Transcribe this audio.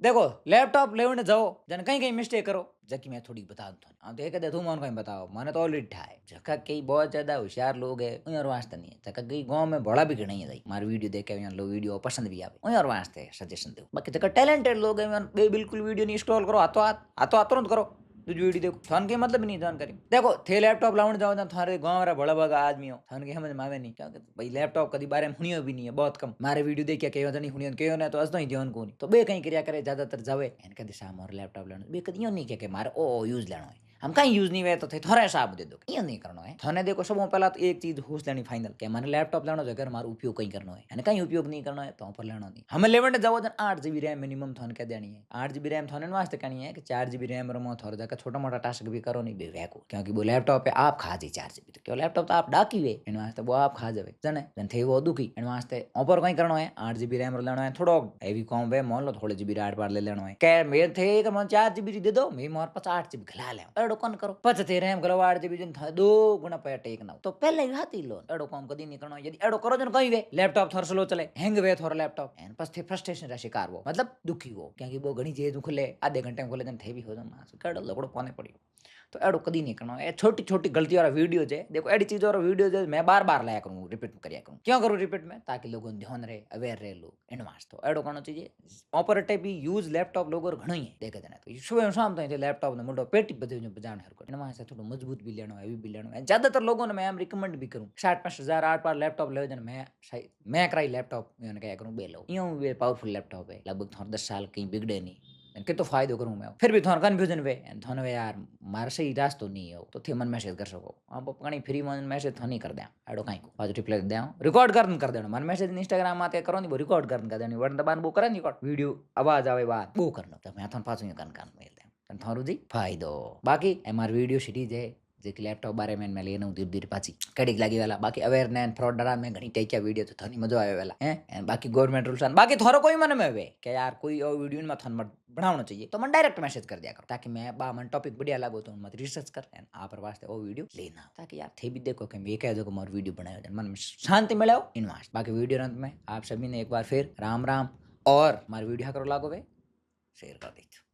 देखो लैपटॉप लेवने जाओ जन कहीं कहीं मिस्टेक करो जबकि मैं थोड़ी बता दूं हम तो कहते तुम कहीं बताओ मैंने तो ऑलरेडी ठाए जका कई बहुत ज्यादा होशियार लोग है उन और वास्ते नहीं है जका कई गांव में बड़ा भी नहीं है मार वीडियो देखे यहाँ लोग वीडियो पसंद भी आवे उन और वास्ते सजेशन दो बाकी जका टैलेंटेड लोग है बिल्कुल वीडियो नहीं स्क्रॉल करो हाथों तुरंत करो तुझ वीडियो देखो थान के मतलब नहीं जानकारी देखो थे लैपटॉप लाउन जाओ ना थारे गांव रा बड़ा बड़ा आदमी हो थान के समझ में आवे नहीं क्या भाई लैपटॉप कदी बारे में हुनियो भी नहीं है बहुत कम मारे वीडियो देखिया कयो जनी हुनियो कयो ने तो असतो ही ध्यान को नहीं तो बे कहीं क्रिया करे ज्यादातर जावे एन कदी सा मोर लैपटॉप लेनो बे कदी यो नहीं के मारे ओ यूज लेनो है हम कहीं यूज नहीं वे तो थे थोड़ा हिसाब दे दो यो नहीं करनो है थाने देखो सब पहला तो एक चीज होश लेनी फाइनल के मारे लैपटॉप लेनो जो अगर मारो उपयोग कहीं करनो है एने कहीं उपयोग नहीं करनो है तो पर लेनो नहीं हमें लेवन जाओ जन 8 GB रैम मिनिमम थाने के देनी है 8 GB रैम थाने वास्ते कहनी है कि 4 GB रैम रमो थोड़ा जाकर छोटा मोटा टास्क भी करो नहीं बे वैको क्योंकि वो लैपटॉप पे आप खा जी 4 GB तो क्यों लैपटॉप तो आप डाकी वे इन वास्ते वो आप खा जावे जने जन थे वो दुखी इन वास्ते ऊपर कहीं करनो है 8 GB रैम लेनो है थोड़ो हेवी कॉम वे मान लो थोड़े GB राट बार ले लेनो है के मेरे थे कि मन 4 GB दे दो मैं मोर 8 GB खिला ले एडो कौन करो 5 रैम करो 8 GB जन था 2 गुना पे टेक ना तो पहले ही हाथी लो एडो कॉम कदी नहीं करनो यदि एडो करो जन कहीं वे लैपटॉप थोड़ा स्लो चले हैंग वे थोड़ा लैपटॉप एन पास थे फ्रस्ट्रेशन रा शिकार वो मतलब दुखी हो क्योंकि वो घणी चीज खुले आधे घंटे में खुले जन थे भी हो जन मास कड़ो लगड़ो पौने पड़ी तो एडो कदी नहीं करना है छोटी छोटी गलती वाला वीडियो है देखो एडी चीज वाला वीडियो है मैं बार बार लाया करूँ रिपीट करिया करूँ क्यों करूँ रिपीट में ताकि लोगों ध्यान रहे अवेयर रहे लोग एडवांस तो एडो करना चाहिए ऑपरेटिव भी यूज लैपटॉप लोग घणो ही है देखे जाने तो सुबह शाम तो लैपटॉप ने मोटो पेटी बदे जो बजाण हर को एडवांस थोड़ा मजबूत भी लेनो हैवी भी लेनो है ज्यादातर लोगों ने मैं एम रिकमेंड भी करूँ 60-65 हजार 8 बार लैपटॉप ले जन मैं कराई लैपटॉप मैं क्या करूँ बे लो यूं वे पावरफुल लैपटॉप है लगभग थोड़ा 10 साल कहीं बिगड़े नहीं के तो फायदो करूँ मैं फिर भी थोड़ा कन्फ्यूजन वे थोड़ा वे यार मारे सही रास्तो नहीं हो तो थे मन मैसेज कर सको आप घणी फ्री मन मैसेज थोड़ी कर दें एडो कहीं को पाजो रिप्लाई दे रिकॉर्ड कर देना मन मैसेज इंस्टाग्राम आते करो नहीं रिकॉर्ड कर देनी बटन दबान वो करे रिकॉर्ड वीडियो आवाज आवे बात वो करनो तो मैं थोड़ा पाछो कान मेल दे थारू जी फायदो बाकी एमआर वीडियो सीरीज है जेकी लैपटॉप बारे में मैं लेनो धीरे धीरे पाची कड़ी लागी वाला बाकी अवेयरनेस फ्रॉड डरा में घणी टेक्या वीडियो तो थनी मजा आवे वाला हैं बाकी गवर्नमेंट रूल्स बाकी थोरो कोई मन में वे कि यार कोई और वीडियो में थन बनाना चाहिए तो मन डायरेक्ट मैसेज कर दिया करो ताकि मैं बा मन टॉपिक बढ़िया लागो तो मत रिसर्च कर एंड आप वास्ते वो वीडियो लेना ताकि यार थे भी देखो कि मैं कह जो मोर वीडियो बनायो मन में शांति मिले इन वास्ट बाकी वीडियो अंत में आप सभी ने एक बार फिर राम राम और मार वीडियो करो लागो वे शेयर कर दीजिए।